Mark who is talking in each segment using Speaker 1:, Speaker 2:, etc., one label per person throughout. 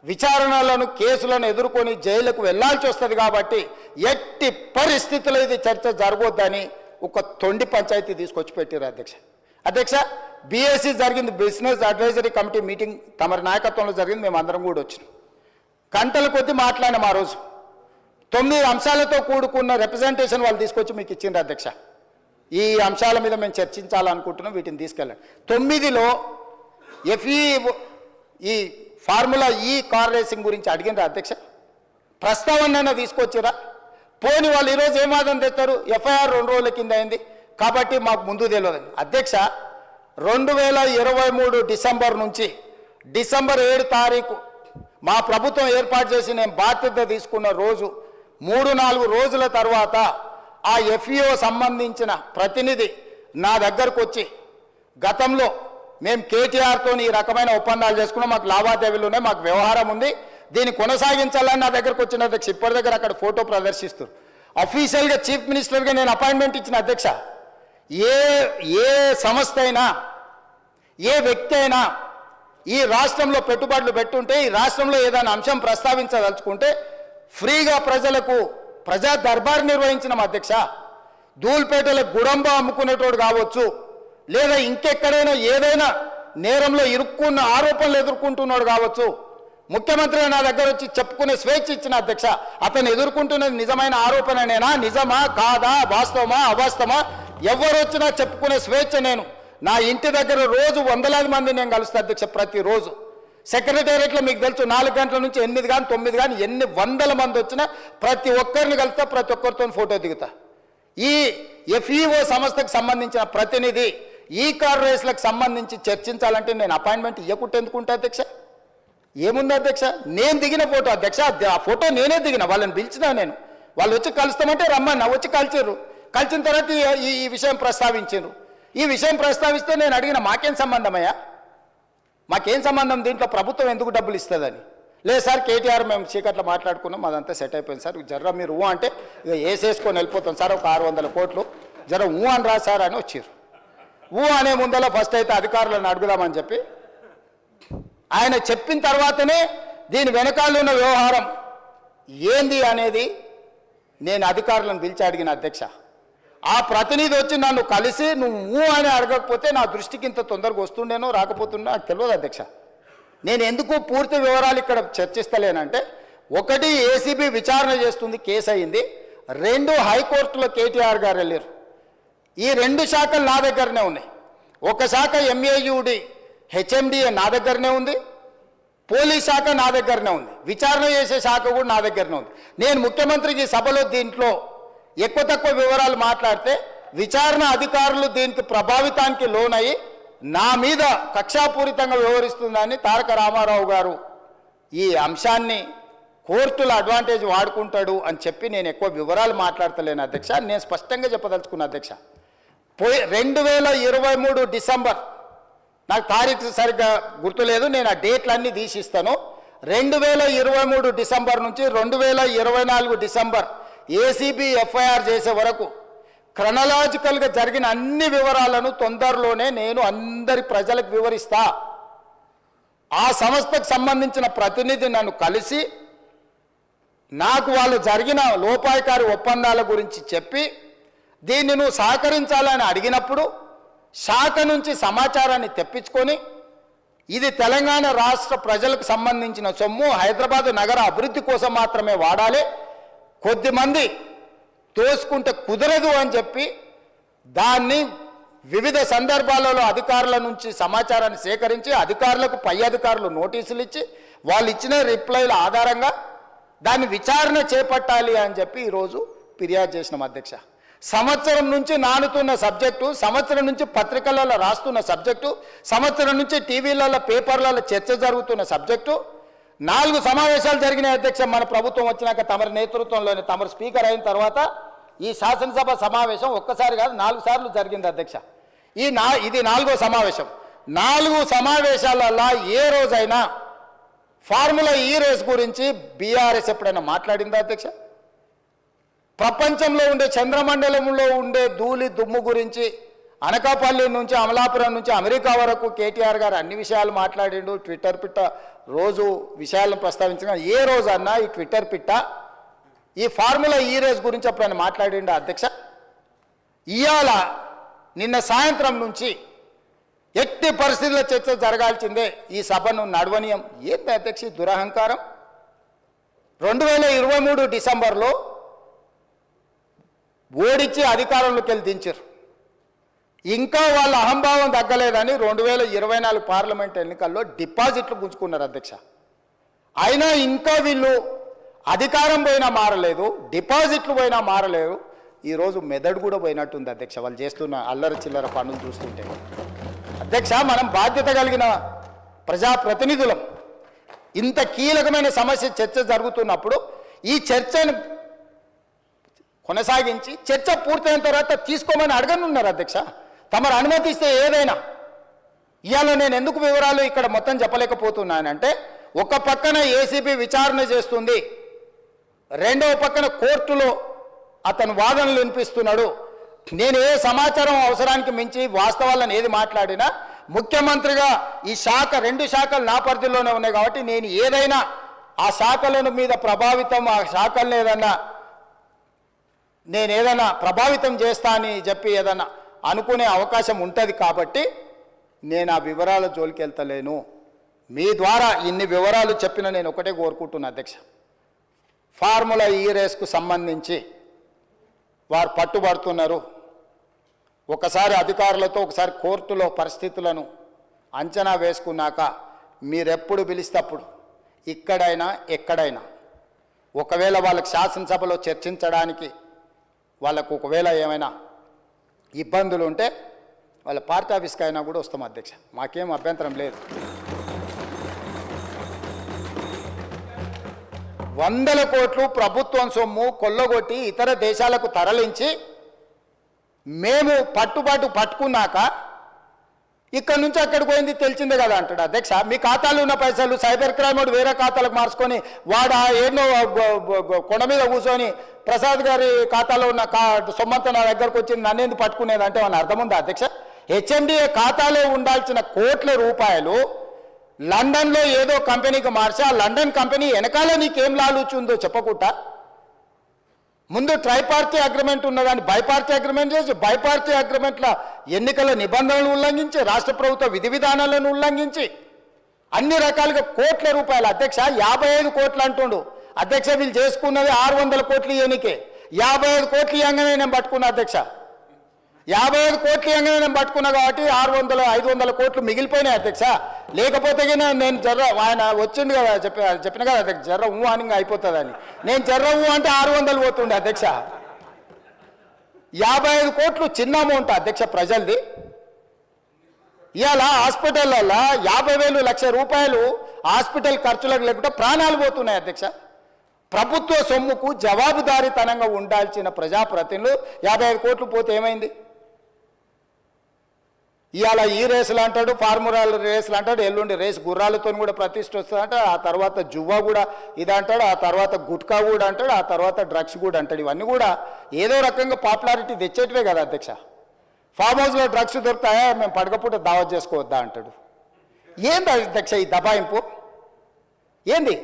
Speaker 1: విచారణలను కేసులను ఎదుర్కొని జైలుకు వెళ్లాల్సి వస్తుంది కాబట్టి ఎట్టి పరిస్థితుల్లో ఇది చర్చ జరగొద్దని ఒక తొండి పంచాయతీ తీసుకొచ్చి పెట్టారు అధ్యక్ష బీఎస్సీ జరిగింది, బిజినెస్ అడ్వైజరీ కమిటీ మీటింగ్ తమరి నాయకత్వంలో జరిగింది. మేము అందరం కూడా వచ్చినాం. గంటల కొద్దీ మాట్లాడినాం. ఆ రోజు 9 అంశాలతో కూడుకున్న రిప్రజెంటేషన్ వాళ్ళు తీసుకొచ్చి మీకు ఇచ్చిండ్రు అధ్యక్ష. ఈ అంశాల మీద మేము చర్చించాలనుకుంటున్నాం, వీటిని తీసుకెళ్ళండి. 9లో ఈ ఫార్ములా ఈ కార్ రేసింగ్ గురించి అడిగినరా అధ్యక్ష? ప్రస్తావన తీసుకొచ్చిరా? పోని వాళ్ళు ఈరోజు ఏం వాదన తెస్తారు? ఎఫ్ఐఆర్ 2 రోజుల కింద అయింది కాబట్టి మాకు ముందు తెలియదండి. అధ్యక్ష 2023 డిసెంబర్ నుంచి డిసెంబర్ 7 తారీఖు మా ప్రభుత్వం ఏర్పాటు చేసి నేను బాధ్యత తీసుకున్న రోజు 3-4 రోజుల తర్వాత ఆ ఎఫ్ఈఓ సంబంధించిన ప్రతినిధి నా దగ్గరకు వచ్చి గతంలో మేము కేటీఆర్తో ఈ రకమైన ఒప్పందాలు చేసుకున్నాం, మాకు లావాదేవీలు ఉన్నాయి, మాకు వ్యవహారం ఉంది, దీన్ని కొనసాగించాలని నా దగ్గరకు వచ్చిన అధ్యక్ష. ఇప్పటి దగ్గర అక్కడ ఫోటో ప్రదర్శిస్తారు. అఫీషియల్గా చీఫ్ మినిస్టర్గా నేను అపాయింట్మెంట్ ఇచ్చిన అధ్యక్ష. ఏ సంస్థ అయినా ఏ వ్యక్తి అయినా ఈ రాష్ట్రంలో పెట్టుబడులు పెట్టుంటే, ఈ రాష్ట్రంలో ఏదైనా అంశం ప్రస్తావించదలుచుకుంటే ఫ్రీగా ప్రజలకు ప్రజా దర్బార్ నిర్వహించిన అధ్యక్ష. ధూల్పేటలో గుడంబ అమ్ముకునేటోడు కావచ్చు, లేదా ఇంకెక్కడైనా ఏదైనా నేరంలో ఇరుక్కున్న ఆరోపణలు ఎదుర్కొంటున్నాడు కావచ్చు, ముఖ్యమంత్రి నా దగ్గర వచ్చి చెప్పుకునే స్వేచ్ఛ ఇచ్చిన అధ్యక్ష. అతను ఎదుర్కొంటున్నది నిజమైన ఆరోపణనేనా, నిజమా కాదా, వాస్తవమా అవాస్తవమా, ఎవరు వచ్చినా చెప్పుకునే స్వేచ్ఛ. నేను నా ఇంటి దగ్గర రోజు వందలాది మంది నేను కలుస్తా అధ్యక్ష. ప్రతిరోజు సెక్రటేరియట్లో మీకు తెలుసు 4 గంటల నుంచి 8 కానీ 9 కానీ ఎన్ని వందల మంది వచ్చినా ప్రతి ఒక్కరిని కలుస్తా, ప్రతి ఒక్కరితో ఫోటో దిగుతా. ఈ ఎఫ్ఈఓ సంస్థకు సంబంధించిన ప్రతినిధి ఈ కార్ రేస్లకు సంబంధించి చర్చించాలంటే నేను అపాయింట్మెంట్ ఇవ్వకుంటే ఎందుకుంటా అధ్యక్ష? ఏముంది అధ్యక్ష? నేను దిగిన ఫోటో అధ్యక్ష, ఆ ఫోటో నేనే దిగిన. వాళ్ళని పిలిచినా నేను, వాళ్ళు వచ్చి కలుస్తామంటే రమ్మన్నా, వచ్చి కలిసిర్రు. కలిసిన తర్వాత ఈ విషయం ప్రస్తావించారు. ఈ విషయం ప్రస్తావిస్తే నేను అడిగిన మాకేం సంబంధమయ్యా, మాకేం సంబంధం, దీంట్లో ప్రభుత్వం ఎందుకు డబ్బులు ఇస్తుందని. లేదు సార్ కేటీఆర్ మేము చీకట్లో మాట్లాడుకున్నాం, అదంతా సెట్ అయిపోయింది సార్, జర్ర మీరు అంటే ఇక వేసేసుకొని వెళ్ళిపోతాం సార్, ఒక 600 కోట్లు జర అని రా సార్ అని వచ్చారు. అనే ముందర ఫస్ట్ అయితే అధికారులను అడుగుదామని చెప్పి ఆయన చెప్పిన తర్వాతనే దీని వెనకాల ఉన్న వ్యవహారం ఏంది అనేది నేను అధికారులను పిలిచి అడిగిన అధ్యక్ష. ఆ ప్రతినిధి వచ్చి నన్ను కలిసి నువ్వు అని అడగకపోతే నా దృష్టికి ఇంత తొందరగా వస్తుండేనో రాకపోతుండో నాకు తెలియదు అధ్యక్ష. నేను ఎందుకు పూర్తి వివరాలు ఇక్కడ చర్చిస్తలేనంటే, 1 ఏసీబీ విచారణ చేస్తుంది, కేసు అయింది. 2 హైకోర్టులో కేటీఆర్ గారు వెళ్ళారు. ఈ 2 శాఖలు నా దగ్గరనే ఉన్నాయి. ఒక శాఖ ఎంఏయుడి హెచ్ఎండిఏ నా దగ్గరనే ఉంది, పోలీస్ శాఖ నా దగ్గరనే ఉంది, విచారణ చేసే శాఖ కూడా నా దగ్గరనే ఉంది. నేను ముఖ్యమంత్రికి సభలో దీంట్లో ఎక్కువ తక్కువ వివరాలు మాట్లాడితే విచారణ అధికారులు దీనికి ప్రభావితానికి లోనయ్యి నా మీద కక్షాపూరితంగా వ్యవహరిస్తుందని తారక రామారావు గారు ఈ అంశాన్ని కోర్టుల అడ్వాంటేజ్ వాడుకుంటాడు అని చెప్పి నేను ఎక్కువ వివరాలు మాట్లాడతలేను అధ్యక్ష. నేను స్పష్టంగా చెప్పదలుచుకున్నా అధ్యక్ష. 2023 డిసెంబర్, నాకు తారీఖు సరిగ్గా గుర్తులేదు, నేను ఆ డేట్లన్నీ తీసిస్తాను. 2023 డిసెంబర్ నుంచి 2024 డిసెంబర్ ఏసీబీ ఎఫ్ఐఆర్ చేసే వరకు క్రొనాలజికల్గా జరిగిన అన్ని వివరాలను తొందరలోనే నేను అందరి ప్రజలకు వివరిస్తా. ఆ సంస్థకు సంబంధించిన ప్రతినిధి నన్ను కలిసి నాకు వాళ్ళు జరిగిన లోపాయకారి ఒప్పందాల గురించి చెప్పి దీన్ని నువ్వు సహకరించాలని అడిగినప్పుడు శాఖ నుంచి సమాచారాన్ని తెప్పించుకొని ఇది తెలంగాణ రాష్ట్ర ప్రజలకు సంబంధించిన సొమ్ము, హైదరాబాద్ నగర అభివృద్ధి కోసం మాత్రమే వాడాలి, కొద్దిమంది తోసుకుంటే కుదరదు అని చెప్పి దాన్ని వివిధ సందర్భాలలో అధికారుల నుంచి సమాచారాన్ని సేకరించి అధికారులకు పై అధికారులు నోటీసులు ఇచ్చి వాళ్ళు ఇచ్చిన రిప్లైల ఆధారంగా దాన్ని విచారణ చేపట్టాలి అని చెప్పి ఈరోజు ఫిర్యాదు చేసినాం అధ్యక్ష. సంవత్సరం నుంచి నానుతున్న సబ్జెక్టు, సంవత్సరం నుంచి పత్రికలలో రాస్తున్న సబ్జెక్టు, సంవత్సరం నుంచి టీవీలలో పేపర్లలో చర్చ జరుగుతున్న సబ్జెక్టు. 4 సమావేశాలు జరిగినాయి అధ్యక్ష. మన ప్రభుత్వం వచ్చినాక తమరి నేతృత్వంలోనే, తమరు స్పీకర్ అయిన తర్వాత ఈ శాసనసభ సమావేశం ఒక్కసారి కాదు 4 సార్లు జరిగింది అధ్యక్ష. ఇది 4వ సమావేశం. 4 సమావేశాలలో ఏ రోజైనా ఫార్ములా ఈ రేస్ గురించి బీఆర్ఎస్ ఎప్పుడైనా మాట్లాడిందా అధ్యక్ష? ప్రపంచంలో ఉండే చంద్రమండలంలో ఉండే ధూళి దుమ్ము గురించి అనకాపల్లి నుంచి అమలాపురం నుంచి అమెరికా వరకు కేటీఆర్ గారు అన్ని విషయాలు మాట్లాడిండు. ట్విట్టర్ పిట్ట రోజు విషయాలను ప్రస్తావించిన ఏ రోజు అన్నా ఈ ట్విట్టర్ పిట్ట ఈ ఫార్ములా ఈ రేస్ గురించి ఎప్పుడైనా మాట్లాడిండు అధ్యక్ష? ఇవాళ నిన్న సాయంత్రం నుంచి ఎట్టి పరిస్థితుల్లో చర్చ జరగాల్సిందే, ఈ సభను నడవనీయం. ఏంటి అధ్యక్ష దురహంకారం? 2023 డిసెంబర్లో ఓడించి అధికారంలోకి వెళ్ళి దించారు. ఇంకా వాళ్ళ అహంభావం తగ్గలేదని 2024 పార్లమెంట్ ఎన్నికల్లో డిపాజిట్లు గుంజుకున్నారు అధ్యక్ష. అయినా ఇంకా వీళ్ళు అధికారం పోయినా మారలేదు, డిపాజిట్లు పోయినా మారలేదు. ఈరోజు మెదడు కూడా పోయినట్టుంది అధ్యక్ష వాళ్ళు చేస్తున్న అల్లరి చిల్లర పనులు చూస్తుంటే. అధ్యక్ష, మనం బాధ్యత కలిగిన ప్రజాప్రతినిధులం. ఇంత కీలకమైన సమస్య చర్చ జరుగుతున్నప్పుడు ఈ చర్చను కొనసాగించి చర్చ పూర్తయిన తర్వాత తీసుకోమని అడగనున్నారు అధ్యక్ష. తమరు అనుమతిస్తే ఏదైనా. ఇవాళ నేను ఎందుకు వివరాలు ఇక్కడ మొత్తం చెప్పలేకపోతున్నానంటే, ఒక పక్కన ఏసీబీ విచారణ చేస్తుంది, రెండవ పక్కన కోర్టులో అతను వాదనలు వినిపిస్తున్నాడు. నేను ఏ సమాచారం అవసరానికి మించి వాస్తవాలను ఏది మాట్లాడినా ముఖ్యమంత్రిగా ఈ శాఖ 2 శాఖలు నా పరిధిలోనే ఉన్నాయి కాబట్టి నేను ఏదైనా ఆ శాఖల మీద ప్రభావితం, ఆ శాఖలను ఏదైనా ప్రభావితం చేస్తా అని చెప్పి ఏదైనా అనుకునే అవకాశం ఉంటుంది కాబట్టి నేను ఆ వివరాల జోలికి వెళ్తలేను. మీ ద్వారా ఇన్ని వివరాలు చెప్పిన నేను ఒకటే కోరుకుంటున్నా అధ్యక్ష, ఫార్ములా ఈ రేస్కు సంబంధించి వారు పట్టుబడుతున్నారు. ఒకసారి అధికారులతో ఒకసారి కోర్టులో పరిస్థితులను అంచనా వేసుకున్నాక మీరెప్పుడు పిలిస్తప్పుడు ఇక్కడైనా ఎక్కడైనా ఒకవేళ వాళ్ళకి శాసనసభలో చర్చించడానికి వాళ్ళకు ఒకవేళ ఏమైనా ఇబ్బందులు ఉంటే వాళ్ళ పార్టీ ఆఫీస్కి అయినా కూడా వస్తాం అధ్యక్ష, మాకేం అభ్యంతరం లేదు. 100 కోట్లు ప్రభుత్వం సొమ్ము కొల్లగొట్టి ఇతర దేశాలకు తరలించి మేము పట్టుకున్నాక ఇక్కడ నుంచి అక్కడికి పోయింది తెలిసిందే కదా అంటాడు అధ్యక్ష. మీ ఖాతాలో ఉన్న పైసలు సైబర్ క్రైమ్ వాడు వేరే ఖాతాలకు మార్చుకొని వాడు ఏడో కొండ మీద కూర్చొని ప్రసాద్ గారి ఖాతాలో ఉన్న సొమ్మంతా నా దగ్గరకు వచ్చింది, నన్నేందుకు పట్టుకునేది అంటే మన అర్థం ఉందా అధ్యక్ష? హెచ్ఎండిఏ ఖాతాలో ఉండాల్సిన కోట్ల రూపాయలు లండన్లో ఏదో కంపెనీకి మార్చి ఆ లండన్ కంపెనీ వెనకాల నీకేం లాలుచుందో చెప్పకుండా ముందు ట్రైపార్టీ అగ్రిమెంట్ ఉన్నదాన్ని బైపార్టీ అగ్రిమెంట్ చేసి బైపార్టీ అగ్రిమెంట్ల ఎన్నికల నిబంధనలు ఉల్లంఘించి రాష్ట్ర ప్రభుత్వ విధి విధానాలను ఉల్లంఘించి అన్ని రకాలుగా కోట్ల రూపాయలు అధ్యక్ష 55 కోట్లు అంటుండు అధ్యక్ష. వీళ్ళు చేసుకున్నది 600 కోట్లు ఎన్నికే, 55 కోట్లు ఇవ్వగానే నేను పట్టుకున్నా అధ్యక్ష. 55 కోట్లు ఇవ్వగానే నేను పట్టుకున్నా కాబట్టి 500 కోట్లు మిగిలిపోయినాయి అధ్యక్ష. లేకపోతే నేను ఆయన వచ్చిండు కదా చెప్పిన కదా అధ్యక్ష, జర్ర అని అయిపోతుందని. నేను జర్ర అంటే 600 పోతుండే అధ్యక్ష. 55 కోట్లు చిన్న అమౌంట్ అధ్యక్ష ప్రజలది. ఇవాళ హాస్పిటల్లో 50,000 లక్ష రూపాయలు హాస్పిటల్ ఖర్చులకు లేకుండా ప్రాణాలు పోతున్నాయి అధ్యక్ష. ప్రభుత్వ సొమ్ముకు జవాబుదారీతనంగా ఉండాల్సిన ప్రజాప్రతినిధులు 55 కోట్లు పోతే ఏమైంది? ఇవాళ ఈ రేసులు అంటాడు, ఫార్ములా రేసులు అంటాడు, ఎల్లుండి రేసు గుర్రాలతో కూడా ప్రతిష్ట వస్తుందంట, ఆ తర్వాత జువ్వా కూడా ఇది అంటాడు, ఆ తర్వాత గుట్కా కూడా అంటాడు, ఆ తర్వాత డ్రగ్స్ కూడా అంటాడు. ఇవన్నీ కూడా ఏదో రకంగా పాపులారిటీ తెచ్చేటివే కదా అధ్యక్ష. ఫామ్ హౌస్లో డ్రగ్స్ దొరుకుతాయా, మేము పడకపోతే దావత్ చేసుకోవద్దా అంటాడు. ఏంది అధ్యక్ష ఈ దబాయింపు? ఏంది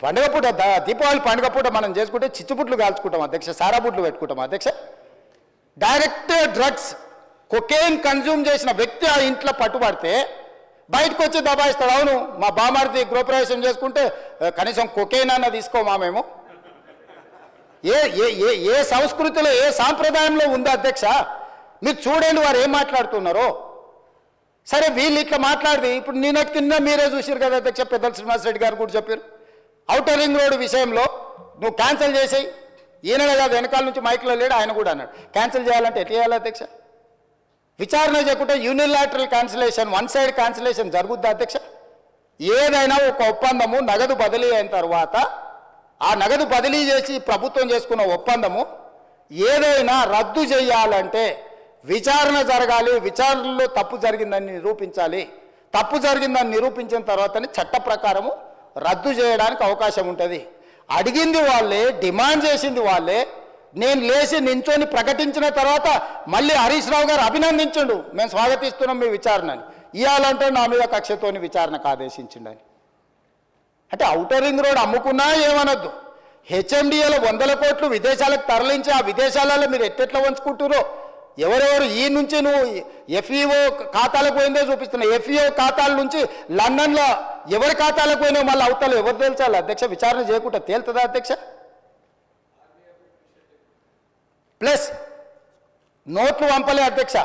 Speaker 1: పండుగ పూట దీపావళి పండుగ పూట మనం చేసుకుంటే చిచ్చుబుట్లు కాల్చుకుంటాం అధ్యక్ష, సారాబుట్లు పెట్టుకుంటాం అధ్యక్ష. డైరెక్ట్ డ్రగ్స్ కొకేన్ కన్జ్యూమ్ చేసిన వ్యక్తి ఆ ఇంట్లో పట్టుబడితే బయటకు వచ్చి దబాయిస్తాడు. అవును, మా బామార్ది గృహప్రవేశం చేసుకుంటే కనీసం కొకేన్ అన్న తీసుకోమా మేము? ఏ సంస్కృతిలో ఏ సాంప్రదాయంలో ఉందో అధ్యక్ష? మీరు చూడండి వారు ఏం మాట్లాడుతున్నారో. సరే వీళ్ళు ఇట్లా మాట్లాడితే ఇప్పుడు నిన్న మీరే చూసారు కదా అధ్యక్ష, పెద్దల శ్రీనివాసరెడ్డి గారు కూడా చెప్పారు, ఔటర్ రింగ్ రోడ్ విషయంలో నువ్వు క్యాన్సిల్ చేసేయి. ఈయననే కాదు, వెనకాల నుంచి మైక్లో లేడు, ఆయన కూడా అన్నాడు క్యాన్సిల్ చేయాలంటే ఎట్లా చేయాలి అధ్యక్ష? విచారణ చేయకుంటే unilateral cancellation, one side cancellation జరుగుద్దా అధ్యక్ష? ఏదైనా ఒక ఒప్పందము నగదు బదిలీ అయిన తర్వాత ఆ నగదు బదిలీ చేసి ప్రభుత్వం చేసుకున్న ఒప్పందము ఏదైనా రద్దు చేయాలంటే విచారణ జరగాలి, విచారణలో తప్పు జరిగిందని నిరూపించాలి. తప్పు జరిగిందని నిరూపించిన తర్వాతనే చట్ట ప్రకారము రద్దు చేయడానికి అవకాశం ఉంటుంది. అడిగింది వాళ్ళే, డిమాండ్ చేసింది వాళ్ళే, నేను లేచి నించొని ప్రకటించిన తర్వాత మళ్ళీ హరీష్ రావు గారు అభినందించండు, మేము స్వాగతిస్తున్నాం మీ విచారణని. ఇవ్వాలంటే నా మీద కక్షతోని విచారణకు ఆదేశించిండని. అంటే ఔటర్ రింగ్ రోడ్ అమ్ముకున్నా ఏమనొద్దు, హెచ్ఎండిఏలో 100 కోట్లు విదేశాలకు తరలించి ఆ విదేశాలలో మీరు ఎట్టెట్లా వంచుకుంటారో ఎవరెవరు ఈ నుంచి నువ్వు ఎఫ్ఈఓ ఖాతాలకు పోయిందో చూపిస్తున్నావు. ఎఫ్ఈఓ ఖాతాల నుంచి లండన్లో ఎవరి ఖాతాలకు పోయినా మళ్ళీ అవతల ఎవరు తేల్చాలి అధ్యక్ష? విచారణ చేయకుండా తేలుతుందా అధ్యక్ష? ప్లస్ నోట్లు పంపలే అధ్యక్ష,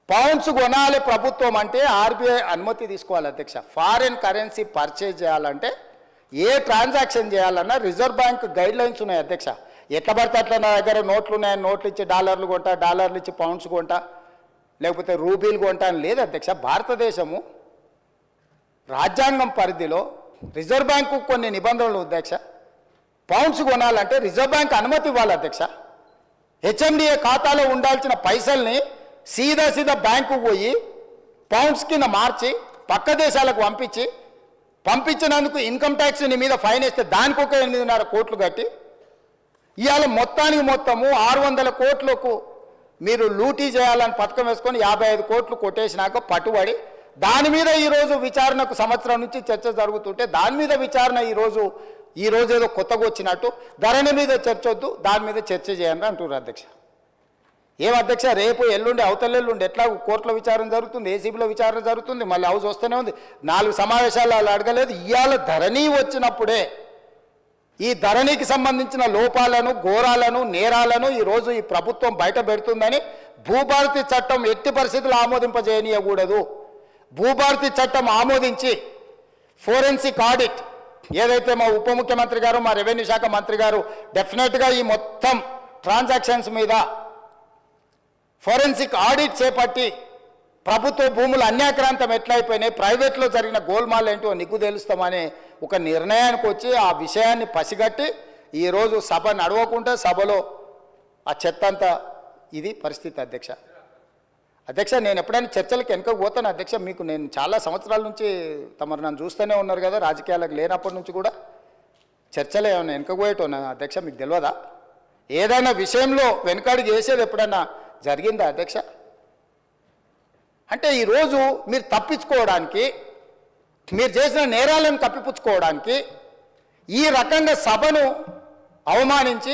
Speaker 1: పౌండ్స్ కొనాలి ప్రభుత్వం అంటే ఆర్బీఐ అనుమతి తీసుకోవాలి అధ్యక్ష. ఫారిన్ కరెన్సీ పర్చేజ్ చేయాలంటే ఏ ట్రాన్సాక్షన్ చేయాలన్నా రిజర్వ్ బ్యాంక్ గైడ్ లైన్స్ ఉన్నాయి అధ్యక్ష. ఎట్లా పడితే అట్లా నా దగ్గర నోట్లు ఉన్నాయని నోట్లు ఇచ్చి డాలర్లు కొంటా, డాలర్లు ఇచ్చి పౌండ్స్ కొంటా, లేకపోతే రూపీలు కొంటా అని లేదు అధ్యక్ష. భారతదేశము రాజ్యాంగం పరిధిలో రిజర్వ్ బ్యాంకు కొన్ని నిబంధనలు అధ్యక్ష. పౌండ్స్ కొనాలంటే రిజర్వ్ బ్యాంక్ అనుమతి ఇవ్వాలి అధ్యక్ష. హెచ్ఎండిఏ ఖాతాలో ఉండాల్సిన పైసల్ని సీదా బ్యాంకు పోయి పౌండ్స్ కింద మార్చి పక్క దేశాలకు పంపించినందుకు ఇన్కమ్ ట్యాక్స్ నీ మీద ఫైన్ వేస్తే దానికి ఒక 8.5 కోట్లు కట్టి ఇవాళ మొత్తము 600 కోట్లకు మీరు లూటీ చేయాలని పథకం వేసుకొని 55 కోట్లు కొట్టేసినాక పట్టుబడి దాని మీద ఈరోజు విచారణకు సంవత్సరం నుంచి చర్చ జరుగుతుంటే దాని మీద విచారణ ఈరోజు ఏదో కొత్తగా వచ్చినట్టు ధరణి మీద చర్చ వద్దు, దాని మీద చర్చ చేయండి అంటున్నారు అధ్యక్ష. ఏం అధ్యక్ష, రేపు ఎల్లుండి అవతలెల్లుండి ఎట్లా కోర్టులో విచారణ జరుగుతుంది, ఏసీబీలో విచారణ జరుగుతుంది, మళ్ళీ హౌస్ వస్తూనే ఉంది. 4 సమావేశాలు వాళ్ళు అడగలేదు. ఇవాళ ధరణి వచ్చినప్పుడే ఈ ధరణికి సంబంధించిన లోపాలను, ఘోరాలను, నేరాలను ఈరోజు ఈ ప్రభుత్వం బయట పెడుతుందని భూభారతి చట్టం ఎట్టి పరిస్థితులు ఆమోదింపజేయనీయకూడదు. భూభారతి చట్టం ఆమోదించి ఫోరెన్సిక్ ఆడిట్ ఏదైతే మా ఉప ముఖ్యమంత్రి గారు, మా రెవెన్యూ శాఖ మంత్రి గారు డెఫినెట్గా ఈ మొత్తం ట్రాన్సాక్షన్స్ మీద ఫోరెన్సిక్ ఆడిట్ చేపట్టి ప్రభుత్వ భూములు అన్యాక్రాంతం ఎట్లయిపోయినాయి, ప్రైవేట్లో జరిగిన గోల్మాల్ ఏంటో నిగ్గు తెలుస్తామనే ఒక నిర్ణయానికి వచ్చి ఆ విషయాన్ని పసిగట్టి ఈరోజు సభ నడవకుండా సభలో ఆ చెత్త అంతా ఇది పరిస్థితి అధ్యక్ష. నేను ఎప్పుడైనా చర్చలకు వెనుకకు పోతాను అధ్యక్ష. మీకు నేను చాలా సంవత్సరాల నుంచి తమరు నన్ను చూస్తూనే ఉన్నారు కదా, రాజకీయాలకు లేనప్పటి నుంచి కూడా చర్చలు ఏమైనా వెనుకకు పోయేటోనా అధ్యక్ష? మీకు తెలియదా? ఏదైనా విషయంలో వెనుకాడికి చేసేది ఎప్పుడైనా జరిగిందా అధ్యక్ష? అంటే ఈరోజు మీరు తప్పించుకోవడానికి, మీరు చేసిన నేరాలను కప్పిపుచ్చుకోవడానికి ఈ రకంగా సభను అవమానించి